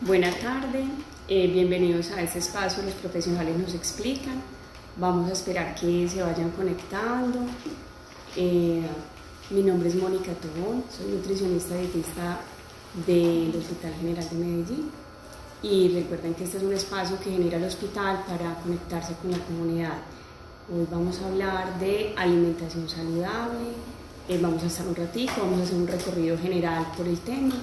Buena tarde, bienvenidos a este espacio, los profesionales nos explican. Vamos a esperar que se vayan conectando. Mi nombre es Mónica Tobón, soy nutricionista dietista del Hospital General de Medellín. Y recuerden que este es un espacio que genera el hospital para conectarse con la comunidad. Hoy vamos a hablar de alimentación saludable, vamos a estar un ratito, vamos a hacer un recorrido general por el tema.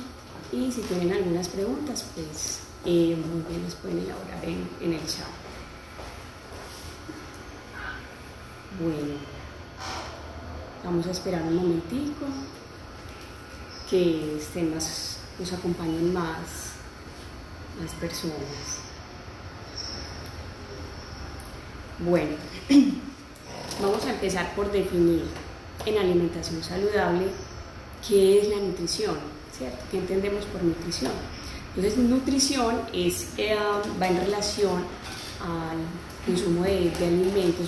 Y si tienen algunas preguntas, pues muy bien las pueden elaborar en el chat. Bueno, vamos a esperar un momentico que nos acompañen más personas. Bueno, vamos a empezar por definir en alimentación saludable qué es la nutrición, ¿cierto? ¿Qué entendemos por nutrición? Entonces, nutrición va en relación al consumo de alimentos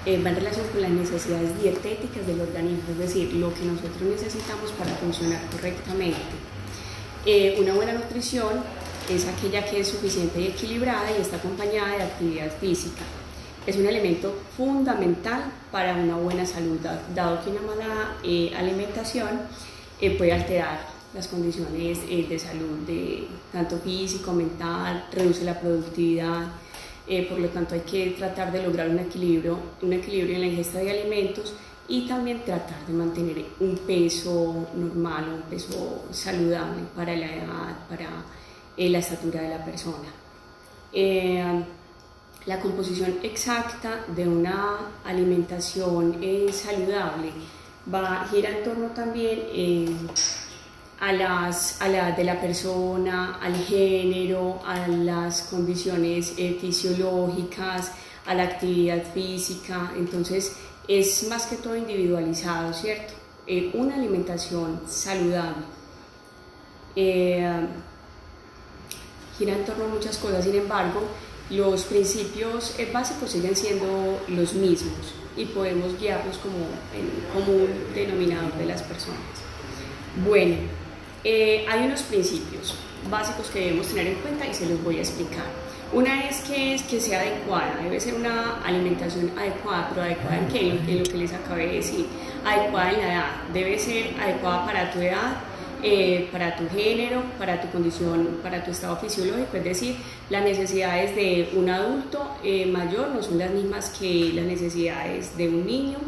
va en relación con las necesidades dietéticas del organismo, es decir, lo que nosotros necesitamos para funcionar correctamente. Una buena nutrición es aquella que es suficiente y equilibrada y está acompañada de actividad física. Es un elemento fundamental para una buena salud, dado que una mala alimentación puede alterar las condiciones de salud, tanto físico, mental, reduce la productividad. Por lo tanto, hay que tratar de lograr un equilibrio en la ingesta de alimentos y también tratar de mantener un peso normal, un peso saludable para la edad, para la estatura de la persona. La composición exacta de una alimentación saludable gira en torno también a la edad de la persona, al género, a las condiciones fisiológicas, a la actividad física. Entonces es más que todo individualizado, ¿cierto? Una alimentación saludable gira en torno a muchas cosas. Sin embargo, los principios básicos siguen siendo los mismos y podemos guiarlos como un denominador de las personas. Bueno, hay unos principios básicos que debemos tener en cuenta y se los voy a explicar. Una es que sea adecuada, debe ser una alimentación adecuada, pero adecuada en qué, en lo que les acabé de decir, adecuada en la edad, debe ser adecuada para tu edad, para tu género, para tu condición, para tu estado fisiológico, es decir, las necesidades de un adulto mayor no son las mismas que las necesidades de un niño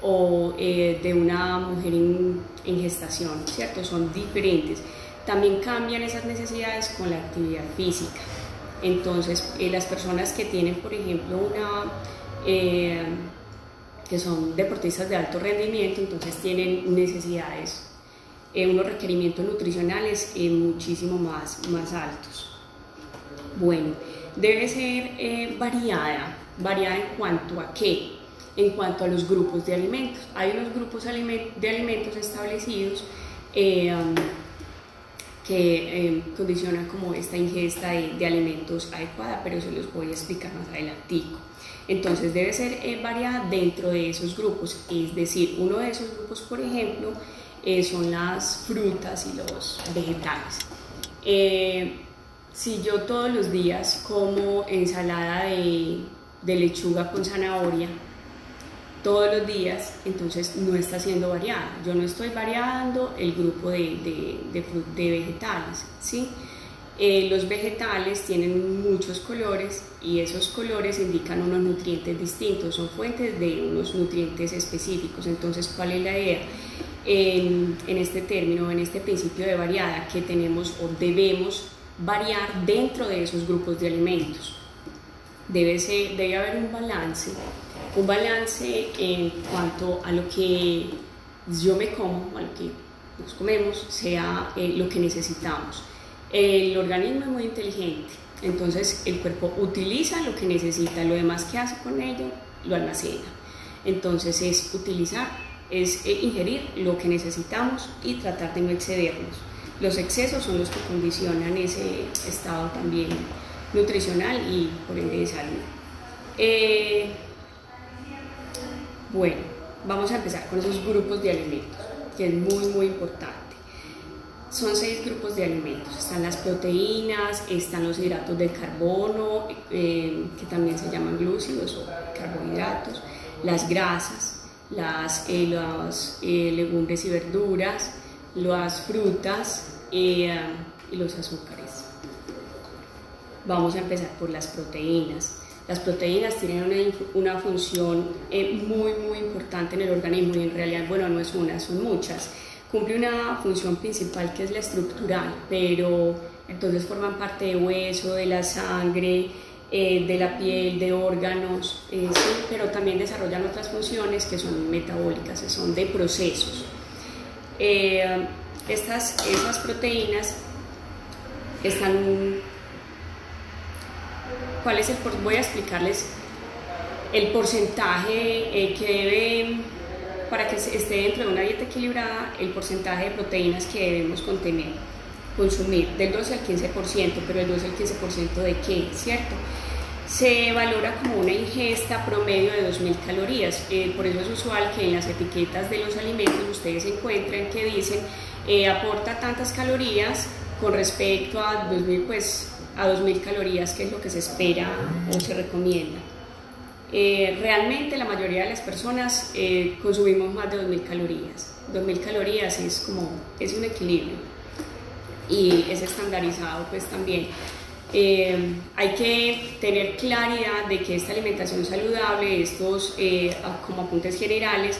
o de una mujer en gestación, ¿cierto? Son diferentes. También cambian esas necesidades con la actividad física. Entonces, las personas que tienen, por ejemplo, que son deportistas de alto rendimiento, entonces tienen necesidades, unos requerimientos nutricionales muchísimo más altos. Bueno, debe ser variada en cuanto a qué, en cuanto a los grupos de alimentos. Hay unos grupos de alimentos establecidos que condicionan como esta ingesta de alimentos adecuada, pero eso los voy a explicar más adelantico. Entonces debe ser variada dentro de esos grupos, es decir, uno de esos grupos, por ejemplo, son las frutas y los vegetales. Si yo todos los días como ensalada de lechuga con zanahoria, todos los días, entonces no está siendo variada. Yo no estoy variando el grupo de vegetales, ¿sí? Los vegetales tienen muchos colores y esos colores indican unos nutrientes distintos, son fuentes de unos nutrientes específicos. Entonces, ¿cuál es la idea? En este término, en este principio de variada, que tenemos o debemos variar dentro de esos grupos de alimentos. Debe haber un balance en cuanto a lo que yo me como, a lo que nos comemos, sea lo que necesitamos. El organismo es muy inteligente, entonces el cuerpo utiliza lo que necesita, lo demás que hace con ello lo almacena. Entonces es ingerir lo que necesitamos y tratar de no excedernos. Los excesos son los que condicionan ese estado también nutricional y por ende de salud. Bueno, vamos a empezar con esos grupos de alimentos, que es muy importante. son 6 grupos de alimentos. Están las proteínas, están los hidratos de carbono, que también se llaman glúcidos o carbohidratos, las grasas, las legumbres y verduras, las frutas y los azúcares. Vamos a empezar por las proteínas. Las proteínas tienen una función muy importante en el organismo, y en realidad, bueno, no es una, son muchas. Cumple una función principal, que es la estructural, pero entonces forman parte de hueso, de la sangre, de la piel, de órganos, sí, pero también desarrollan otras funciones que son metabólicas, que son de procesos. Esas proteínas están... Voy a explicarles el porcentaje que debe, para que esté dentro de una dieta equilibrada, el porcentaje de proteínas que debemos consumir, del 12 al 15%, pero el 12 al 15% ¿de qué? ¿Cierto? Se valora como una ingesta promedio de 2.000 calorías, por eso es usual que en las etiquetas de los alimentos ustedes encuentren que dicen aporta tantas calorías con respecto a 2.000 calorías, que es lo que se espera o se recomienda. Realmente la mayoría de las personas consumimos más de 2.000 calorías. 2.000 calorías es un equilibrio y es estandarizado pues también. Hay que tener claridad de que esta alimentación saludable, estos como apuntes generales,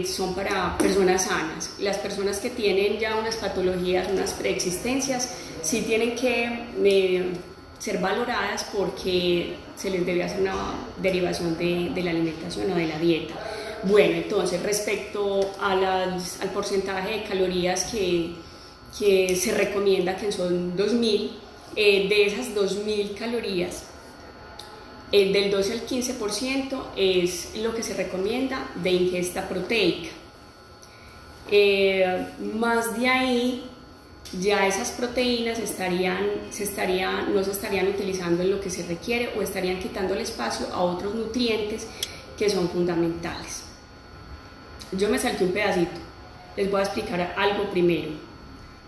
son para personas sanas. Las personas que tienen ya unas patologías, unas preexistencias, sí tienen que ser valoradas, porque se les debe hacer una derivación de la alimentación o de la dieta. Bueno, entonces respecto al porcentaje de calorías que se recomienda, que son 2.000, de esas 2.000 calorías, del 12 al 15% es lo que se recomienda de ingesta proteica. Más de ahí, ya esas proteínas no se estarían utilizando en lo que se requiere, o estarían quitando el espacio a otros nutrientes que son fundamentales. Yo me salté un pedacito, les voy a explicar algo primero.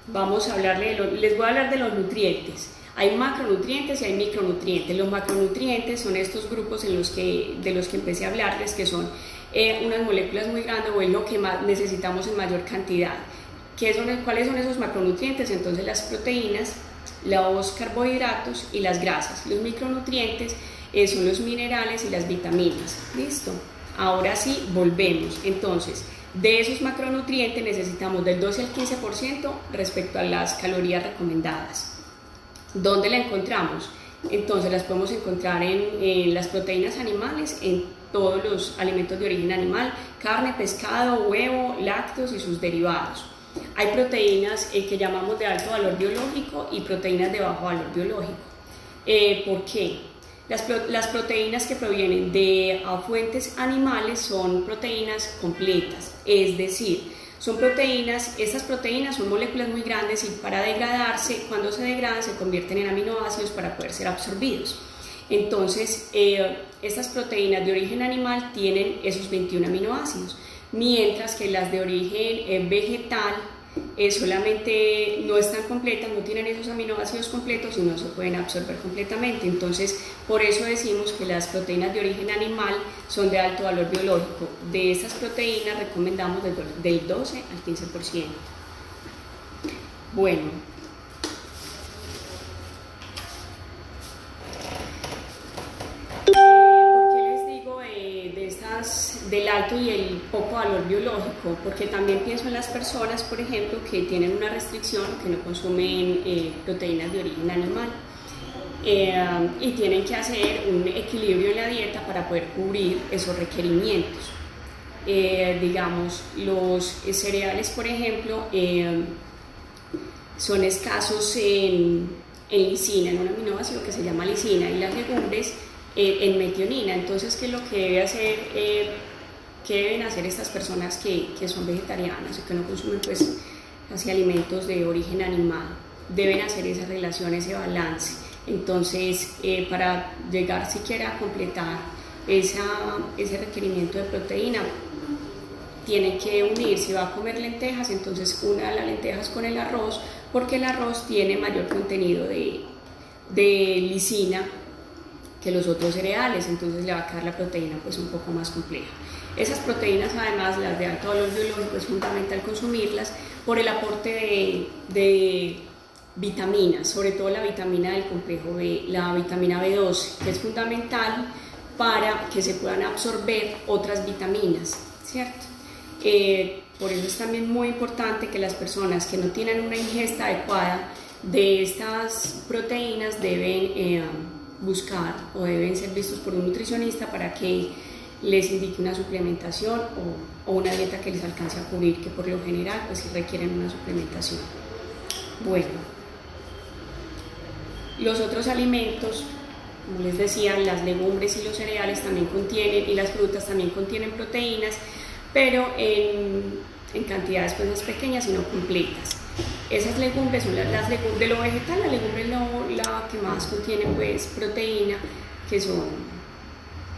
Les voy a hablar de los nutrientes. Hay macronutrientes y hay micronutrientes. Los macronutrientes son estos grupos de los que empecé a hablarles, que son unas moléculas muy grandes, o es lo que más necesitamos en mayor cantidad. ¿Cuáles son esos macronutrientes? Entonces, las proteínas, los carbohidratos y las grasas. Los micronutrientes son los minerales y las vitaminas. ¿Listo? Ahora sí, volvemos. Entonces, de esos macronutrientes necesitamos del 12 al 15% respecto a las calorías recomendadas. ¿Dónde la encontramos? Entonces las podemos encontrar en las proteínas animales, en todos los alimentos de origen animal: carne, pescado, huevo, lácteos y sus derivados. Hay proteínas que llamamos de alto valor biológico y proteínas de bajo valor biológico. ¿Por qué? Las proteínas que provienen de fuentes animales son proteínas completas, es decir, estas proteínas son moléculas muy grandes, y para degradarse, cuando se degradan, se convierten en aminoácidos para poder ser absorbidos. Entonces, estas proteínas de origen animal tienen esos 21 aminoácidos, mientras que las de origen vegetal solamente no están completas, no tienen esos aminoácidos completos y no se pueden absorber completamente. Entonces, por eso decimos que las proteínas de origen animal son de alto valor biológico. De estas proteínas recomendamos del 12 al 15%. Bueno, del alto y el poco valor biológico? Porque también pienso en las personas, por ejemplo, que tienen una restricción, que no consumen proteínas de origen animal, y tienen que hacer un equilibrio en la dieta para poder cubrir esos requerimientos. Digamos, los cereales, por ejemplo, son escasos en lisina, en un aminoácido que se llama lisina, y las legumbres en metionina. Entonces, ¿qué es lo que deben hacer estas personas que son vegetarianas o que no consumen pues casi alimentos de origen animal? Deben hacer esa relación, ese balance. Entonces, para llegar siquiera a completar ese requerimiento de proteína, tiene que unir, si va a comer lentejas, entonces una las lentejas con el arroz, porque el arroz tiene mayor contenido de lisina que los otros cereales, entonces le va a quedar la proteína pues un poco más compleja. Esas proteínas, además, las de alto valor biológico, es fundamental consumirlas por el aporte de vitaminas, sobre todo la vitamina del complejo B, la vitamina B12, que es fundamental para que se puedan absorber otras vitaminas, ¿cierto? Por eso es también muy importante que las personas que no tienen una ingesta adecuada de estas proteínas deben buscar o deben ser vistos por un nutricionista para que les indique una suplementación o una dieta que les alcance a cubrir, que por lo general pues sí requieren una suplementación. Bueno, los otros alimentos, como les decía, las legumbres y los cereales también contienen, y las frutas también contienen proteínas, pero en cantidades pues más pequeñas y no completas. Esas legumbres son las legumbres de lo vegetal, la legumbre es la que más contiene pues proteína, que son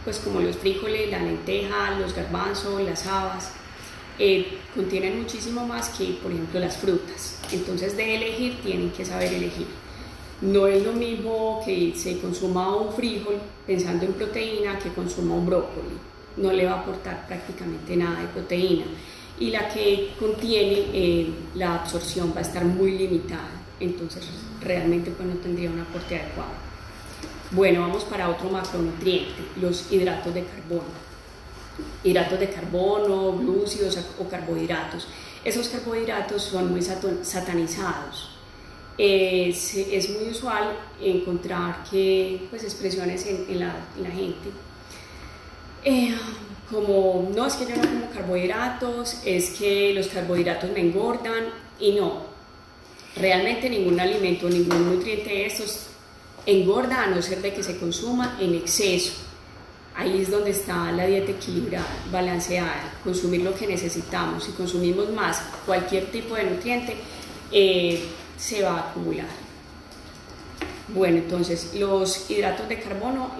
pues como los frijoles, la lenteja, los garbanzos, las habas, contienen muchísimo más que, por ejemplo, las frutas. Entonces, de elegir, tienen que saber elegir. No es lo mismo que se consuma un frijol pensando en proteína que consuma un brócoli. No le va a aportar prácticamente nada de proteína. Y la que contiene, la absorción va a estar muy limitada. Entonces, realmente pues, no tendría un aporte adecuado. Bueno, vamos para otro macronutriente, los hidratos de carbono. Hidratos de carbono, glúcidos o carbohidratos. Esos carbohidratos son muy satanizados. Es muy usual encontrar que, pues, expresiones en la gente como, no, es que yo no como carbohidratos, es que los carbohidratos me engordan, y no, realmente ningún alimento, ningún nutriente de estos engorda, a no ser de que se consuma en exceso. Ahí es donde está la dieta equilibrada, balanceada, consumir lo que necesitamos. Si consumimos más cualquier tipo de nutriente, se va a acumular. Bueno, entonces los hidratos de carbono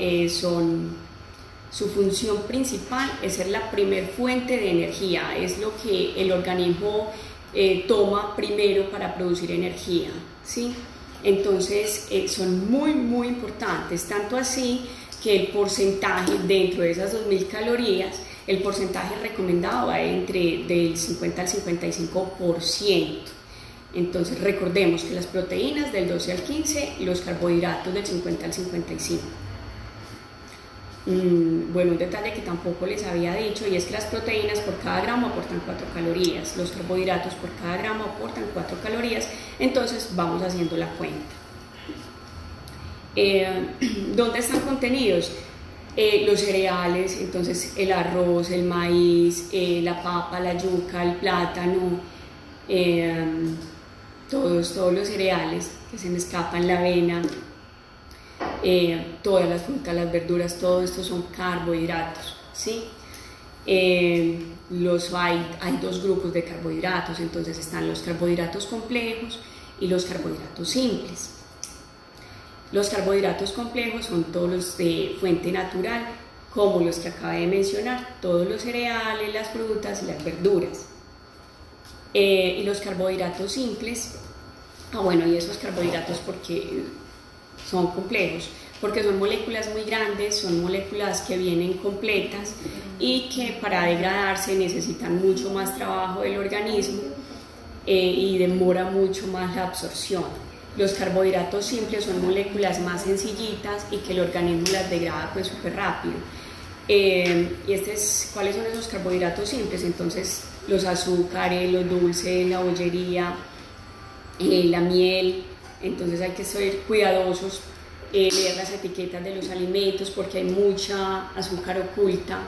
su función principal es ser la primer fuente de energía, es lo que el organismo toma primero para producir energía, ¿sí? Entonces son muy importantes, tanto así que el porcentaje dentro de esas 2000 calorías, el porcentaje recomendado va del 50 al 55%. Entonces recordemos que las proteínas del 12 al 15 y los carbohidratos del 50 al 55%. Bueno, un detalle que tampoco les había dicho, y es que las proteínas por cada gramo aportan 4 calorías, los carbohidratos por cada gramo aportan 4 calorías, entonces vamos haciendo la cuenta. ¿Dónde están contenidos? Los cereales, entonces el arroz, el maíz, la papa, la yuca, el plátano, todos los cereales que se me escapan, la avena, todas las frutas, las verduras, todo esto son carbohidratos, ¿sí? Hay dos grupos de carbohidratos, entonces están los carbohidratos complejos y los carbohidratos simples. Los carbohidratos complejos son todos los de fuente natural, como los que acabé de mencionar, todos los cereales, las frutas y las verduras. Y los carbohidratos simples, y esos carbohidratos porque son complejos, porque son moléculas muy grandes, son moléculas que vienen completas y que para degradarse necesitan mucho más trabajo del organismo y demora mucho más la absorción. Los carbohidratos simples son moléculas más sencillitas y que el organismo las degrada pues súper rápido. ¿Cuáles son esos carbohidratos simples? Entonces los azúcares, los dulces, la bollería, la miel. Entonces hay que ser cuidadosos, leer las etiquetas de los alimentos porque hay mucha azúcar oculta.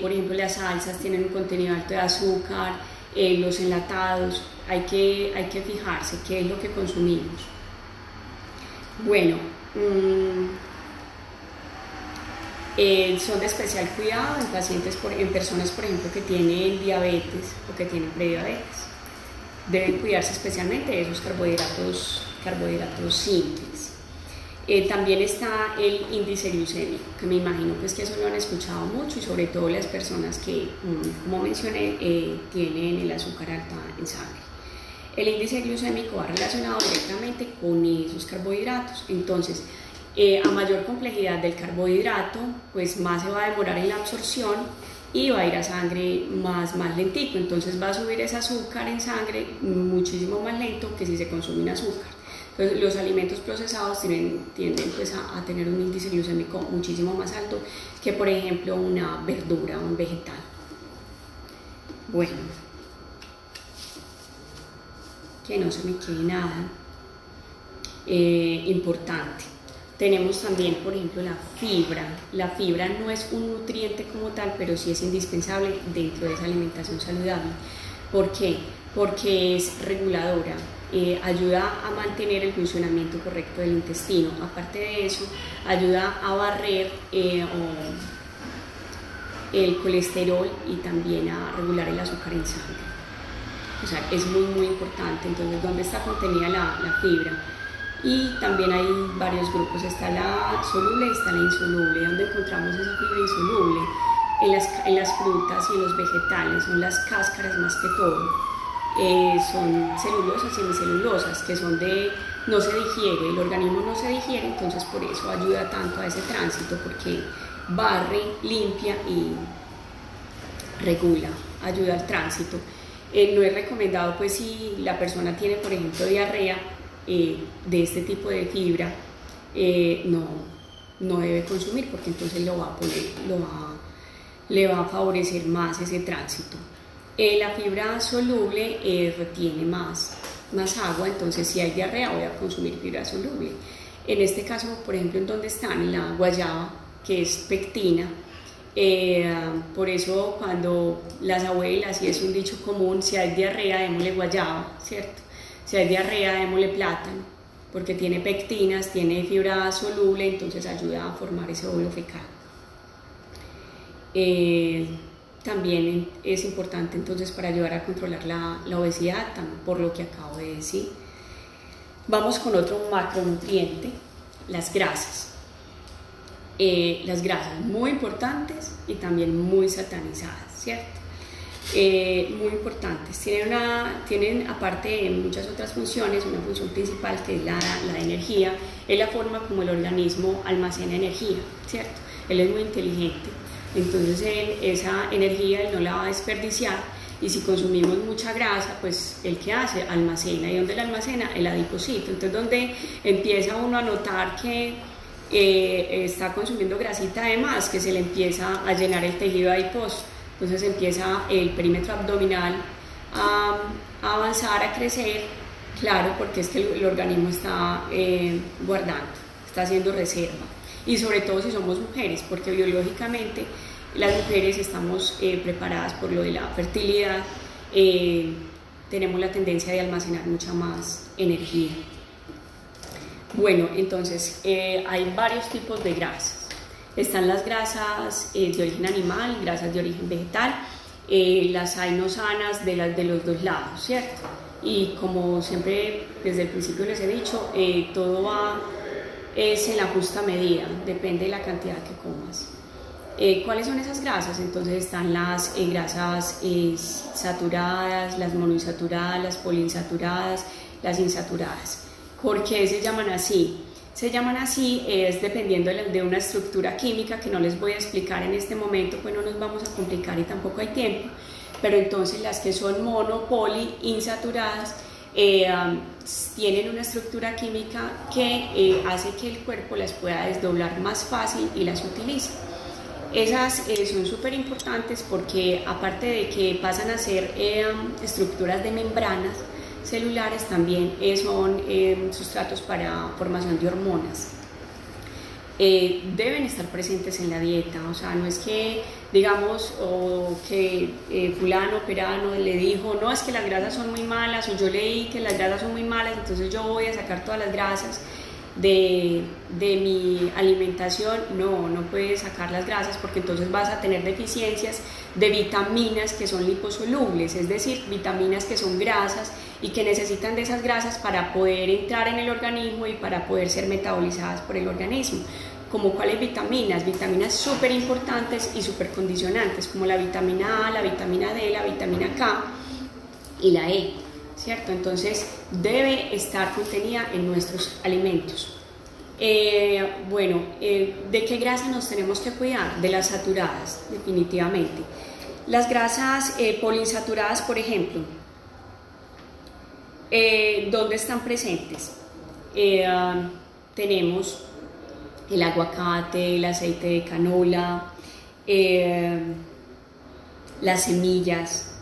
Por ejemplo, las salsas tienen un contenido alto de azúcar, los enlatados, hay que fijarse qué es lo que consumimos. Bueno, son de especial cuidado en personas, por ejemplo, que tienen diabetes o que tienen prediabetes. Deben cuidarse especialmente de esos carbohidratos simples. También está el índice glucémico, que me imagino pues que eso lo han escuchado mucho y sobre todo las personas que, como mencioné, tienen el azúcar alta en sangre. El índice glucémico va relacionado directamente con esos carbohidratos. Entonces, a mayor complejidad del carbohidrato, pues más se va a demorar en la absorción y va a ir a sangre más lentico. Entonces va a subir ese azúcar en sangre muchísimo más lento que si se consume azúcar. Entonces, los alimentos procesados tienden pues, a tener un índice glucémico muchísimo más alto que, por ejemplo, una verdura, un vegetal. Bueno, que no se me quede nada importante. Tenemos también, por ejemplo, la fibra. La fibra no es un nutriente como tal, pero sí es indispensable dentro de esa alimentación saludable. ¿Por qué? Porque es reguladora. Ayuda a mantener el funcionamiento correcto del intestino. Aparte de eso, ayuda a barrer el colesterol y también a regular el azúcar en sangre. O sea, es muy importante. Entonces, ¿dónde está contenida la fibra? Y también hay varios grupos, está la soluble y está la insoluble. ¿Dónde encontramos esa fibra insoluble? En las frutas y en los vegetales, son las cáscaras más que todo. Son celulosas y semicelulosas, que son no se digiere, el organismo no se digiere, entonces por eso ayuda tanto a ese tránsito, porque barre, limpia y regula, ayuda al tránsito. No es recomendado, pues si la persona tiene, por ejemplo, diarrea de este tipo de fibra, no debe consumir, porque entonces le va a favorecer más ese tránsito. La fibra soluble retiene más agua, entonces si hay diarrea voy a consumir fibra soluble. En este caso, por ejemplo, en donde están, en la guayaba, que es pectina, por eso cuando las abuelas, y es un dicho común, si hay diarrea démosle guayaba, ¿cierto? Si hay diarrea démosle plátano, porque tiene pectinas, tiene fibra soluble, entonces ayuda a formar ese óvulo fecal. También es importante entonces para ayudar a controlar la obesidad, por lo que acabo de decir. Vamos con otro macronutriente, las grasas. Las grasas muy importantes y también muy satanizadas, ¿cierto? Muy importantes. Tienen, aparte de muchas otras funciones, una función principal que es la de energía, es la forma como el organismo almacena energía, ¿cierto? Él es muy inteligente. Entonces esa energía él no la va a desperdiciar, y si consumimos mucha grasa, pues ¿el qué hace? Almacena. ¿Y dónde la almacena? El adipocito. Entonces donde empieza uno a notar que está consumiendo grasita de más, que se le empieza a llenar el tejido adiposo, entonces empieza el perímetro abdominal a avanzar, a crecer, claro, porque es que el organismo está guardando, está haciendo reserva. Y sobre todo si somos mujeres, porque biológicamente las mujeres estamos preparadas por lo de la fertilidad, tenemos la tendencia de almacenar mucha más energía. Bueno, entonces hay varios tipos de grasas. Están las grasas de origen animal, grasas de origen vegetal, las hay no sanas de los dos lados, ¿cierto? Y como siempre desde el principio les he dicho, todo es en la justa medida, depende de la cantidad que comas. ¿Cuáles son esas grasas? Entonces están las grasas saturadas, las monoinsaturadas, las poliinsaturadas, las insaturadas. ¿Por qué se llaman así? Se llaman así es dependiendo de una estructura química que no les voy a explicar en este momento, pues no nos vamos a complicar y tampoco hay tiempo, pero entonces las que son mono, poli, insaturadas tienen una estructura química que hace que el cuerpo las pueda desdoblar más fácil y las utilice. Esas son súper importantes porque aparte de que pasan a ser estructuras de membranas celulares, también son sustratos para formación de hormonas. Deben estar presentes en la dieta, o sea, no es que digamos que fulano, perano le dijo, no, es que las grasas son muy malas, o yo leí que las grasas son muy malas, entonces yo voy a sacar todas las grasas. de mi alimentación, no puedes sacar las grasas, porque entonces vas a tener deficiencias de vitaminas que son liposolubles, es decir, vitaminas que son grasas y que necesitan de esas grasas para poder entrar en el organismo y para poder ser metabolizadas por el organismo. Como cuáles vitaminas súper importantes y súper condicionantes, como la vitamina A, la vitamina D, la vitamina K y la E, ¿cierto? Entonces debe estar contenida en nuestros alimentos. ¿De qué grasa nos tenemos que cuidar? De las saturadas, definitivamente. Las grasas poliinsaturadas, por ejemplo, ¿dónde están presentes? Tenemos el aguacate, el aceite de canola, las semillas.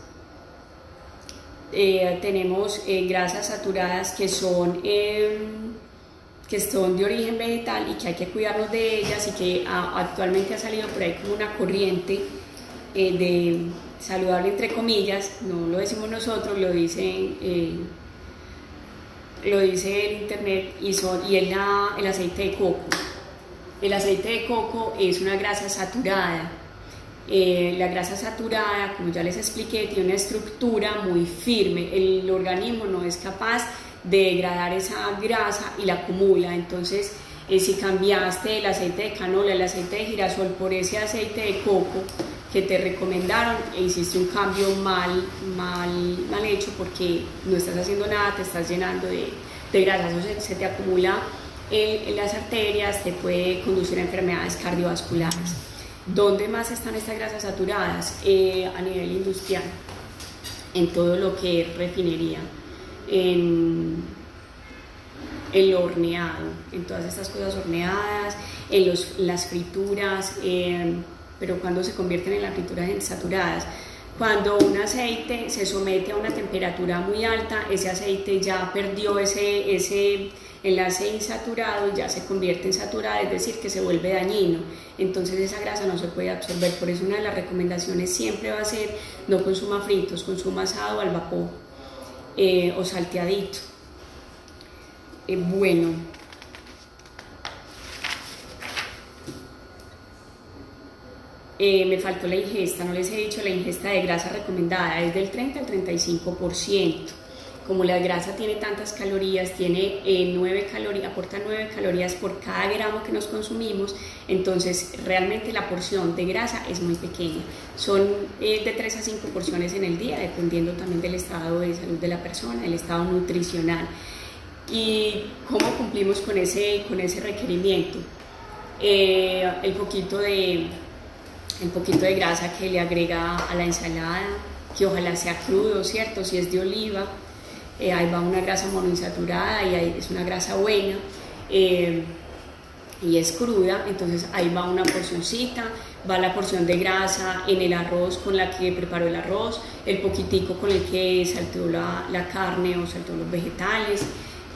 Tenemos grasas saturadas que son de origen vegetal y que hay que cuidarnos de ellas, y que actualmente ha salido por ahí como una corriente de saludable entre comillas, no lo decimos nosotros, lo dice el internet, y es el aceite de coco. El aceite de coco es una grasa saturada. La grasa saturada, como ya les expliqué, tiene una estructura muy firme. El organismo no es capaz de degradar esa grasa y la acumula. Entonces, si cambiaste el aceite de canola, el aceite de girasol por ese aceite de coco que te recomendaron, hiciste un cambio mal hecho, porque no estás haciendo nada, te estás llenando de grasa. Eso se te acumula en las arterias, te puede conducir a enfermedades cardiovasculares. ¿Dónde más están estas grasas saturadas? A nivel industrial, en todo lo que es refinería, en el horneado, en todas estas cosas horneadas, en las frituras, pero cuando se convierten en las frituras saturadas. Cuando un aceite se somete a una temperatura muy alta, ese aceite ya perdió ese enlace insaturado y ya se convierte en saturada, es decir, que se vuelve dañino. Entonces esa grasa no se puede absorber. Por eso una de las recomendaciones siempre va a ser: no consuma fritos, consuma asado al vapor o salteadito. Me faltó la ingesta, no les he dicho la ingesta de grasa recomendada, es del 30 al 35%. Como la grasa tiene tantas calorías, tiene 9 calorías, aporta 9 calorías por cada gramo que nos consumimos, entonces realmente la porción de grasa es muy pequeña. Son de 3 a 5 porciones en el día, dependiendo también del estado de salud de la persona, el estado nutricional. ¿Y cómo cumplimos con ese requerimiento? El poquito de grasa que le agrega a la ensalada, que ojalá sea crudo, ¿cierto? Si es de oliva, ahí va una grasa monoinsaturada y ahí es una grasa buena, y es cruda, entonces ahí va una porcioncita, va la porción de grasa en el arroz con la que preparó el arroz, el poquitico con el que salteó la carne o salteó los vegetales,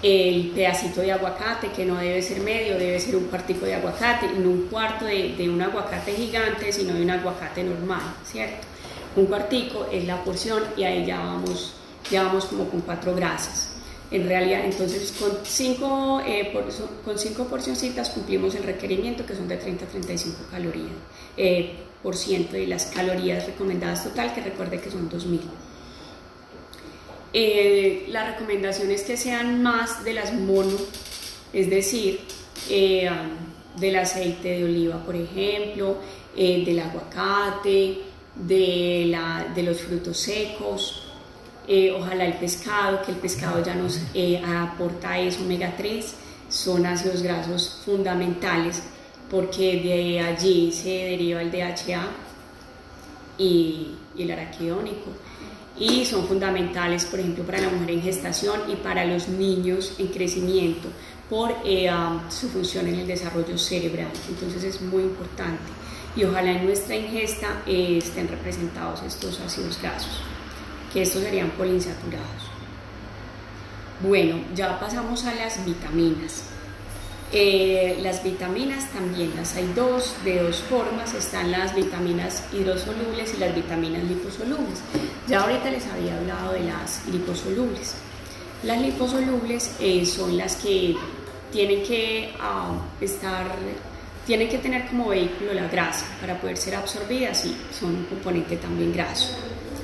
el pedacito de aguacate, que no debe ser medio, debe ser un cuartico de aguacate, y no un cuarto de un aguacate gigante, sino de un aguacate normal, ¿cierto? Un cuartico es la porción, y ahí ya vamos como con 4 grasas. En realidad, entonces con 5 porcioncitas cumplimos el requerimiento, que son de 30 a 35 calorías, por ciento de las calorías recomendadas total, que recuerde que son 2000. La recomendación es que sean más de las mono, es decir, del aceite de oliva, por ejemplo, del aguacate, de los frutos secos, ojalá el pescado, que el pescado ya nos aporta eso, omega 3, son ácidos grasos fundamentales, porque de allí se deriva el DHA y el araquidónico, y son fundamentales, por ejemplo, para la mujer en gestación y para los niños en crecimiento, por su función en el desarrollo cerebral. Entonces es muy importante, y ojalá en nuestra ingesta estén representados estos ácidos grasos, que estos serían poliinsaturados. Bueno, ya pasamos a las vitaminas. Las vitaminas también las hay de dos formas: están las vitaminas hidrosolubles y las vitaminas liposolubles. Ya ahorita les había hablado de las liposolubles. Las liposolubles son las que tienen que tienen que tener como vehículo la grasa para poder ser absorbidas y son un componente también graso,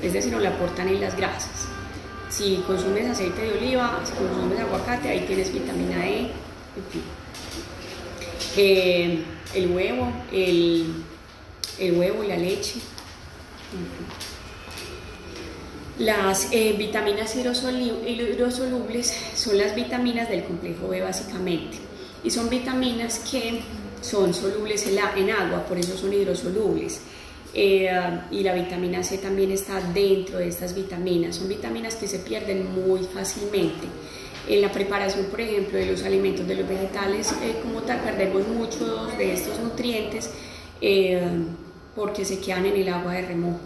es decir, no le aportan en las grasas. Si consumes aceite de oliva, si consumes aguacate, ahí tienes vitamina E, en fin. El huevo y la leche. Las vitaminas hidrosolubles son las vitaminas del complejo B básicamente, y son vitaminas que son solubles en agua, por eso son hidrosolubles. Y la vitamina C también está dentro de estas vitaminas. Son vitaminas que se pierden muy fácilmente. En la preparación, por ejemplo, de los alimentos, de los vegetales, como tal, perdemos muchos de estos nutrientes porque se quedan en el agua de remojo.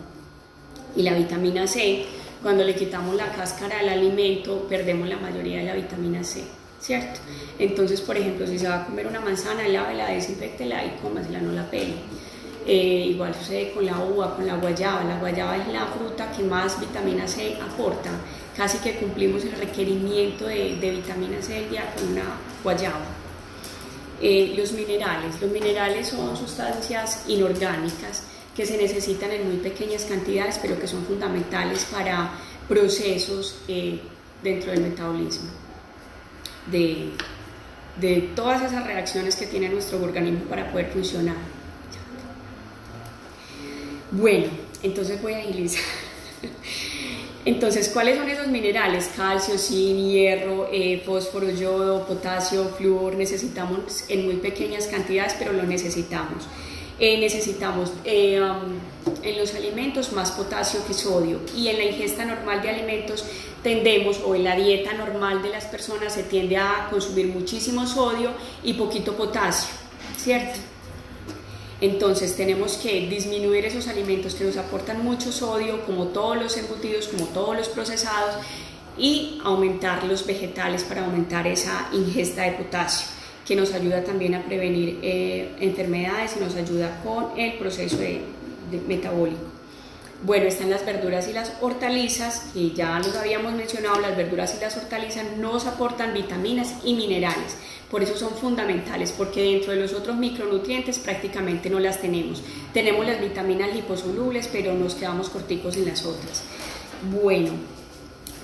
Y la vitamina C, cuando le quitamos la cáscara al alimento, perdemos la mayoría de la vitamina C, ¿cierto? Entonces, por ejemplo, si se va a comer una manzana, lávela, desinféctela y cómasela, no la pele. Igual sucede con la uva, con la guayaba. La guayaba es la fruta que más vitamina C aporta. Casi que cumplimos el requerimiento de vitamina C del día con una guayaba. Los minerales son sustancias inorgánicas que se necesitan en muy pequeñas cantidades, pero que son fundamentales para procesos dentro del metabolismo, de todas esas reacciones que tiene nuestro organismo para poder funcionar. Bueno, entonces voy a agilizar. Entonces, ¿cuáles son esos minerales? Calcio, zinc, hierro, fósforo, yodo, potasio, flúor. Necesitamos en muy pequeñas cantidades, pero lo necesitamos. Necesitamos en los alimentos más potasio que sodio, y en la ingesta normal de alimentos tendemos, o en la dieta normal de las personas, se tiende a consumir muchísimo sodio y poquito potasio, ¿cierto? Entonces tenemos que disminuir esos alimentos que nos aportan mucho sodio, como todos los embutidos, como todos los procesados, y aumentar los vegetales para aumentar esa ingesta de potasio, que nos ayuda también a prevenir enfermedades y nos ayuda con el proceso metabólico. Bueno, están las verduras y las hortalizas, que ya los habíamos mencionado. Las verduras y las hortalizas nos aportan vitaminas y minerales, por eso son fundamentales, porque dentro de los otros micronutrientes prácticamente no las tenemos. Tenemos las vitaminas liposolubles, pero nos quedamos corticos en las otras. Bueno,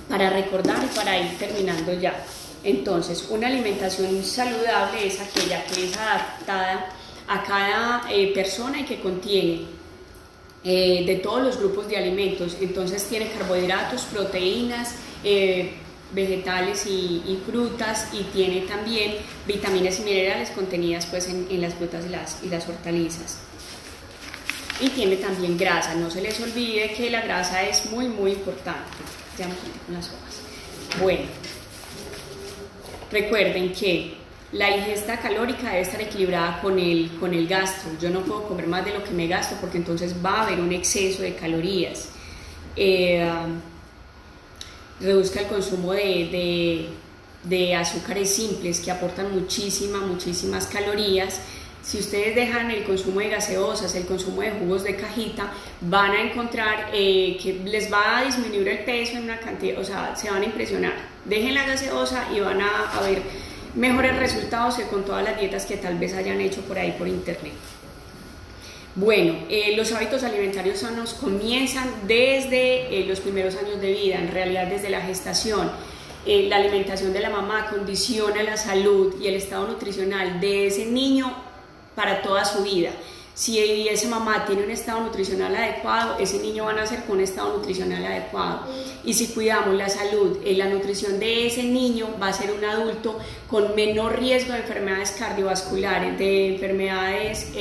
para recordar y para ir terminando ya, entonces, una alimentación saludable es aquella que es adaptada a cada persona y que contiene de todos los grupos de alimentos. Entonces tiene carbohidratos, proteínas, vegetales y frutas, y tiene también vitaminas y minerales contenidas pues en las frutas y las hortalizas. Y tiene también grasa. No se les olvide que la grasa es muy importante. Ya vamos con las hojas. Bueno, recuerden que la ingesta calórica debe estar equilibrada con el gasto. Yo no puedo comer más de lo que me gasto, porque entonces va a haber un exceso de calorías. Reduzca el consumo de azúcares simples, que aportan muchísimas calorías. Si ustedes dejan el consumo de gaseosas, el consumo de jugos de cajita, van a encontrar que les va a disminuir el peso en una cantidad, o sea, se van a impresionar. Dejen la gaseosa y van a ver mejores resultados que con todas las dietas que tal vez hayan hecho por ahí por internet. Bueno, los hábitos alimentarios sanos comienzan desde los primeros años de vida, en realidad desde la gestación. La alimentación de la mamá condiciona la salud y el estado nutricional de ese niño para toda su vida. Si esa mamá tiene un estado nutricional adecuado, ese niño va a nacer con un estado nutricional adecuado. Y si cuidamos la salud, la nutrición de ese niño, va a ser un adulto con menor riesgo de enfermedades cardiovasculares, de enfermedades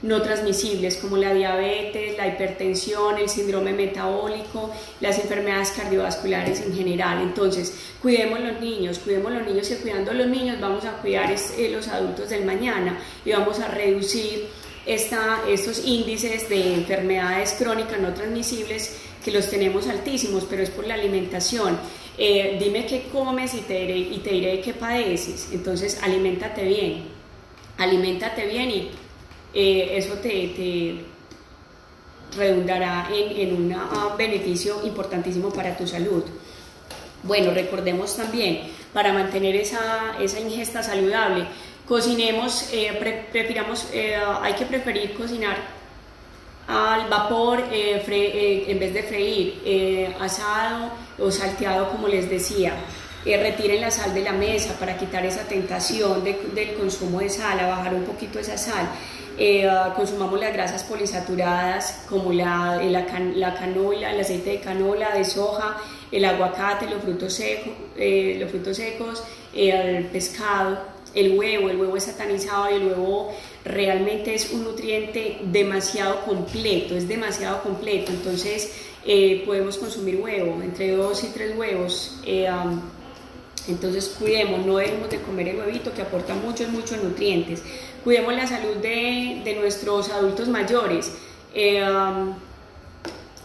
no transmisibles como la diabetes, la hipertensión, el síndrome metabólico, las enfermedades cardiovasculares en general. Entonces, cuidemos los niños, y cuidando los niños vamos a cuidar los adultos del mañana, y vamos a reducir estos índices de enfermedades crónicas no transmisibles, que los tenemos altísimos, pero es por la alimentación. Dime qué comes y te diré qué padeces. Entonces, aliméntate bien y eso te redundará en un beneficio importantísimo para tu salud. Bueno, recordemos también, para mantener esa ingesta saludable. Cocinemos, hay que preferir cocinar al vapor en vez de freír, asado o salteado como les decía. Retiren la sal de la mesa para quitar esa tentación del consumo de sal, a bajar un poquito esa sal. Consumamos las grasas polisaturadas como la canola, el aceite de canola, de soja, el aguacate, los frutos secos, el pescado. El huevo es satanizado y el huevo realmente es un nutriente demasiado completo, entonces podemos consumir huevo, entre 2 y 3 huevos, entonces cuidemos, no dejemos de comer el huevito que aporta muchos nutrientes, cuidemos la salud de nuestros adultos mayores.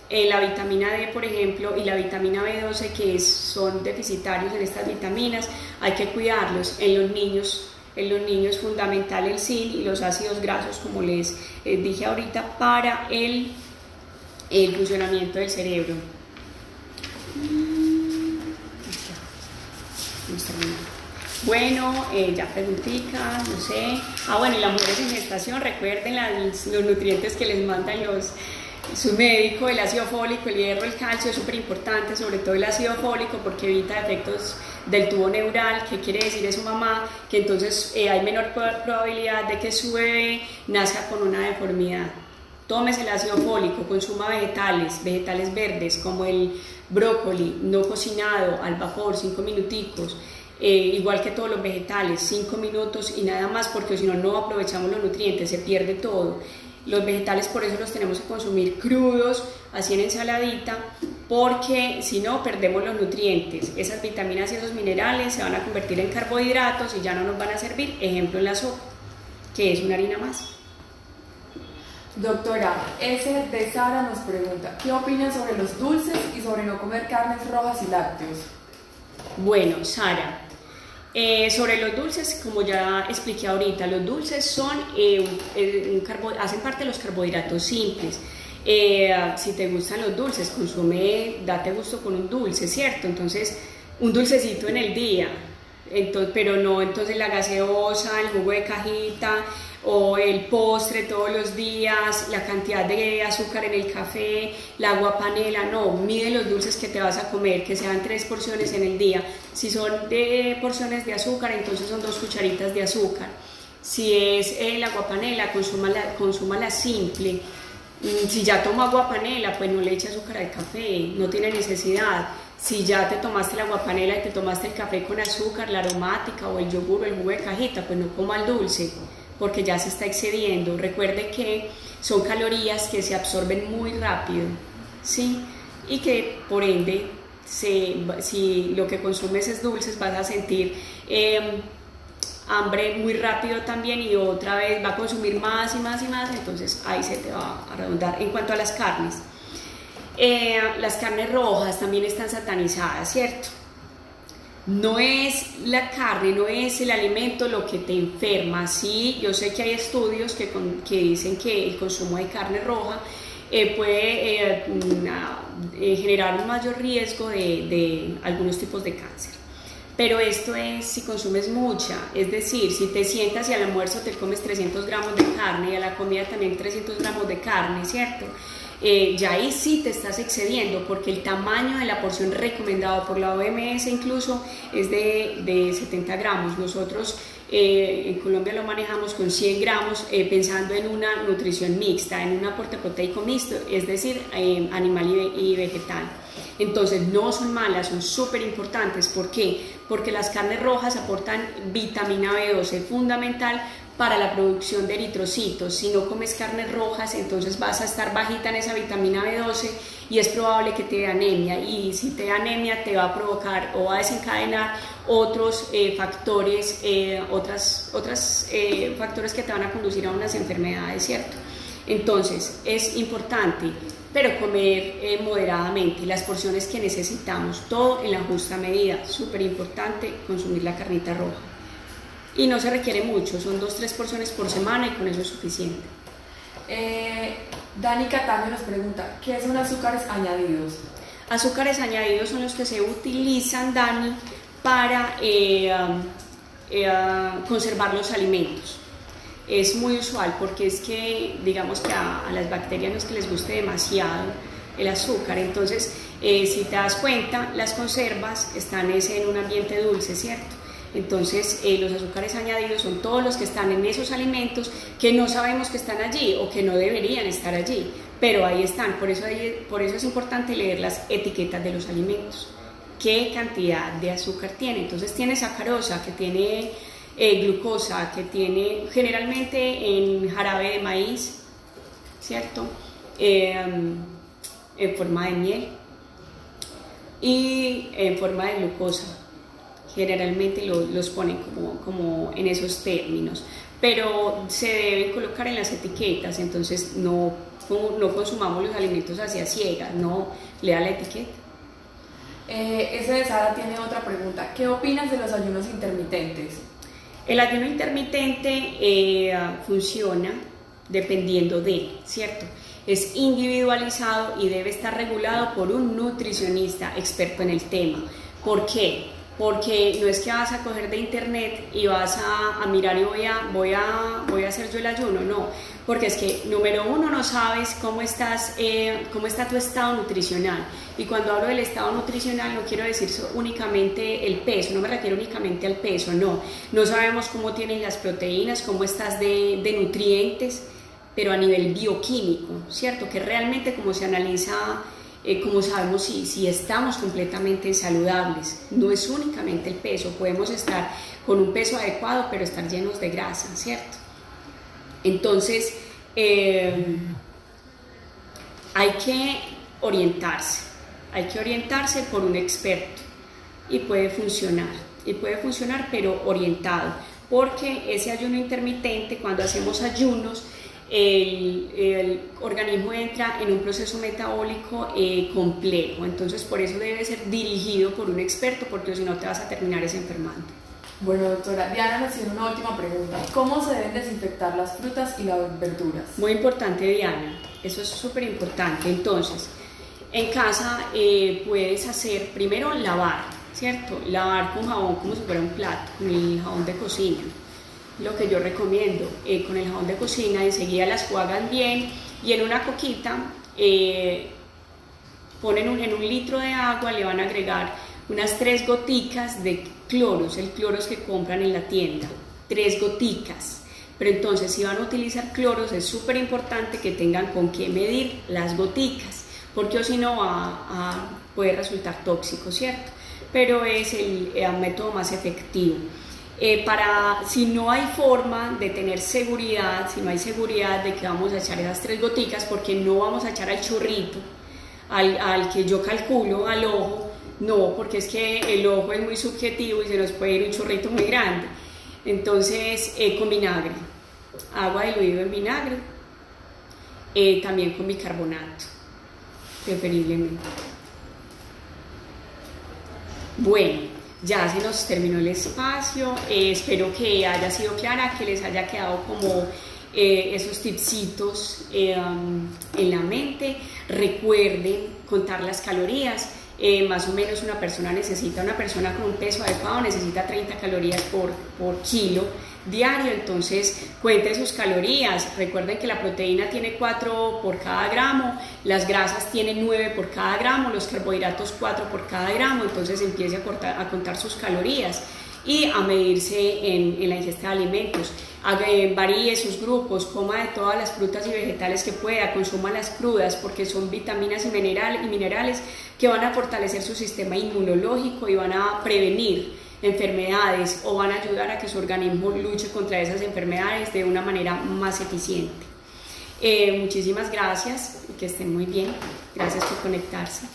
La vitamina D, por ejemplo, y la vitamina B12, que son deficitarios en estas vitaminas, hay que cuidarlos. En los niños es fundamental el zinc y los ácidos grasos, como les dije ahorita, para el funcionamiento del cerebro. Bueno, ya preguntitas, no sé. Bueno, y las mujeres en gestación, recuerden los nutrientes que les mandan su médico, el ácido fólico, el hierro, el calcio, es súper importante, sobre todo el ácido fólico, porque evita efectos del tubo neural. ¿Qué quiere decir eso, mamá? Que entonces hay menor probabilidad de que su bebé nazca con una deformidad. Tómese el ácido fólico, consuma vegetales verdes como el brócoli, no cocinado, al vapor, 5 minuticos. Igual que todos los vegetales, 5 minutos y nada más, porque si no, no aprovechamos los nutrientes, se pierde todo. Los vegetales por eso los tenemos que consumir crudos, así en ensaladita, porque si no perdemos los nutrientes. Esas vitaminas y esos minerales se van a convertir en carbohidratos y ya no nos van a servir. Ejemplo, en la sopa, que es una harina más. Doctora, ese de Sara nos pregunta, ¿qué opina sobre los dulces y sobre no comer carnes rojas y lácteos? Bueno, Sara, sobre los dulces, como ya expliqué ahorita, los dulces son hacen parte de los carbohidratos simples. Si te gustan los dulces, date gusto con un dulce, ¿cierto? Entonces, un dulcecito en el día, pero no entonces la gaseosa, el jugo de cajita o el postre todos los días, la cantidad de azúcar en el café, la agua panela. No, mide los dulces que te vas a comer, que sean 3 porciones en el día. Si son de porciones de azúcar, entonces son 2 cucharitas de azúcar. Si es el agua panela, consúmala simple. Si ya tomo agua panela, pues no le eche azúcar al café, no tiene necesidad. Si ya te tomaste el agua panela y te tomaste el café con azúcar, la aromática o el yogur o el jugo de cajita, pues no coma el dulce, porque ya se está excediendo. Recuerde que son calorías que se absorben muy rápido, ¿sí? Y que por ende, si lo que consumes es dulces, vas a sentir hambre muy rápido también, y otra vez va a consumir más y más y más, entonces ahí se te va a redondar. En cuanto a las carnes rojas también están satanizadas, ¿cierto? No es la carne, no es el alimento lo que te enferma. Sí, yo sé que hay estudios que dicen que el consumo de carne roja puede generar un mayor riesgo de algunos tipos de cáncer. Pero esto es si consumes mucha, es decir, si te sientas y al almuerzo te comes 300 gramos de carne y a la comida también 300 gramos de carne, ¿cierto? Ya ahí sí te estás excediendo, porque el tamaño de la porción recomendado por la OMS incluso es de 70 gramos. Nosotros en Colombia lo manejamos con 100 gramos, pensando en una nutrición mixta, en un aporte proteico mixto, es decir, animal y vegetal. Entonces no son malas, son súper importantes. ¿Por qué? Porque las carnes rojas aportan vitamina B12, fundamental para la producción de eritrocitos. Si no comes carnes rojas, entonces vas a estar bajita en esa vitamina B12 y es probable que te dé anemia, y si te da anemia te va a provocar o va a desencadenar otros factores, factores que te van a conducir a unas enfermedades, ¿cierto? Entonces es importante, pero comer moderadamente, las porciones que necesitamos, todo en la justa medida. Súper importante consumir la carnita roja. Y no se requiere mucho, son 2-3 porciones por semana y con eso es suficiente. Dani Cataño nos pregunta, ¿qué son azúcares añadidos? Azúcares añadidos son los que se utilizan, Dani, para conservar los alimentos. Es muy usual porque es que, digamos que a las bacterias no es que les guste demasiado el azúcar, entonces si te das cuenta, las conservas están en un ambiente dulce, ¿cierto? Entonces los azúcares añadidos son todos los que están en esos alimentos que no sabemos que están allí o que no deberían estar allí, pero ahí están. Por eso es importante leer las etiquetas de los alimentos, qué cantidad de azúcar tiene. Entonces tiene sacarosa, que tiene glucosa, que tiene generalmente en jarabe de maíz, ¿cierto? En forma de miel y en forma de glucosa. Generalmente los ponen como en esos términos, pero se deben colocar en las etiquetas, entonces no consumamos los alimentos hacia ciegas, no, lea la etiqueta. Ese de Sara tiene otra pregunta. ¿Qué opinas de los ayunos intermitentes? El ayuno intermitente funciona dependiendo de, ¿cierto? Es individualizado y debe estar regulado por un nutricionista experto en el tema. ¿Por qué? Porque no es que vas a coger de internet y vas a mirar y voy a hacer yo el ayuno, no, porque es que número uno no sabes cómo está tu estado nutricional, y cuando hablo del estado nutricional no quiero decir únicamente el peso, no me refiero únicamente al peso, no sabemos cómo tienes las proteínas, cómo estás de nutrientes, pero a nivel bioquímico, ¿cierto? Que realmente como se analiza, como sabemos si estamos completamente saludables. No es únicamente el peso, podemos estar con un peso adecuado pero estar llenos de grasa, ¿cierto? Entonces hay que orientarse por un experto y puede funcionar pero orientado, porque ese ayuno intermitente, cuando hacemos ayunos, el organismo entra en un proceso metabólico complejo, entonces por eso debe ser dirigido por un experto, porque si no te vas a terminar enfermando. Bueno, doctora, Diana nos tiene una última pregunta. ¿Cómo se deben desinfectar las frutas y las verduras? Muy importante, Diana, eso es súper importante. Entonces, en casa puedes hacer, primero lavar, ¿cierto? Lavar con jabón como si fuera un plato, con el jabón de cocina. Lo que yo recomiendo, con el jabón de cocina enseguida las juegan bien, y en una coquita ponen en un litro de agua, le van a agregar unas 3 goticas de cloros, el cloros que compran en la tienda, 3 goticas. Pero entonces, si van a utilizar cloros, es súper importante que tengan con qué medir las goticas, porque o si no puede resultar tóxico, ¿cierto? Pero es el método más efectivo. Si no hay forma de tener seguridad, si no hay seguridad de que vamos a echar esas 3 goticas, porque no vamos a echar al chorrito, al que yo calculo, al ojo, no, porque es que el ojo es muy subjetivo y se nos puede ir un chorrito muy grande. Entonces, con vinagre, agua diluida en vinagre, también con bicarbonato, preferiblemente. Bueno, ya se nos terminó el espacio, espero que haya sido clara, que les haya quedado como esos tipsitos en la mente. Recuerden contar las calorías. Más o menos una persona con un peso adecuado necesita 30 calorías por kilo diario, entonces cuenten sus calorías. Recuerden que la proteína tiene 4 por cada gramo, las grasas tienen 9 por cada gramo, los carbohidratos 4 por cada gramo, entonces empiece a contar sus calorías y a medirse en la ingesta de alimentos. Varíe sus grupos, coma de todas las frutas y vegetales que pueda, consuma las crudas porque son vitaminas y minerales que van a fortalecer su sistema inmunológico y van a prevenir enfermedades o van a ayudar a que su organismo luche contra esas enfermedades de una manera más eficiente. Muchísimas gracias y que estén muy bien. Gracias por conectarse.